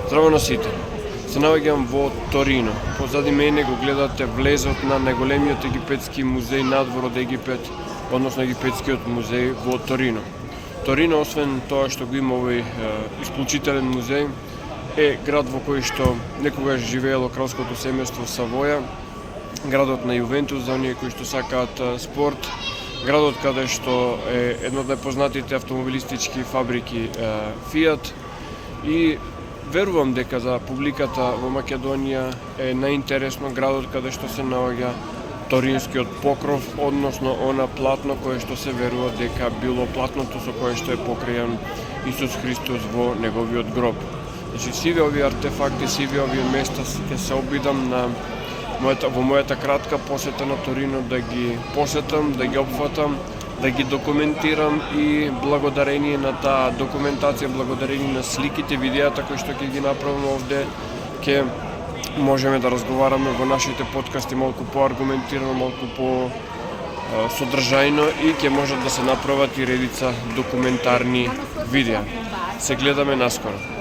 Здраво на сите. Се наоѓам во Торино. Позади мене го гледате влезот на најголемиот египетски музеј надвор од Египет, односно египетскиот музеј во Торино. Торино, освен тоа што го има овој исклучителен музеј, е град во кој што некогаш живеело кралското семејство Савоја, градот на Јувентус за оние кои што сакаат спорт, градот каде што е едно од најпознатите автомобилистички фабрики Фиат, и верувам дека за публиката во Македонија е најинтересно градот каде што се наоѓа Торинскиот покров, односно она платно кое што се верува дека било платното со кое што е покријан Исус Христос во неговиот гроб. Значи, сиве овие артефакти, сиве овие места ќе се обидам во мојата кратка посета на Торино да ги посетам, да ги опфатам, да ги документирам и благодарение на таа документација, благодарение на сликите, видеата кои што ќе ги направам овде, ќе можеме да разговараме во нашите подкасти малку поаргументирано, малку по содржајно и ќе можат да се направат и редица документарни видеа. Се гледаме наскоро.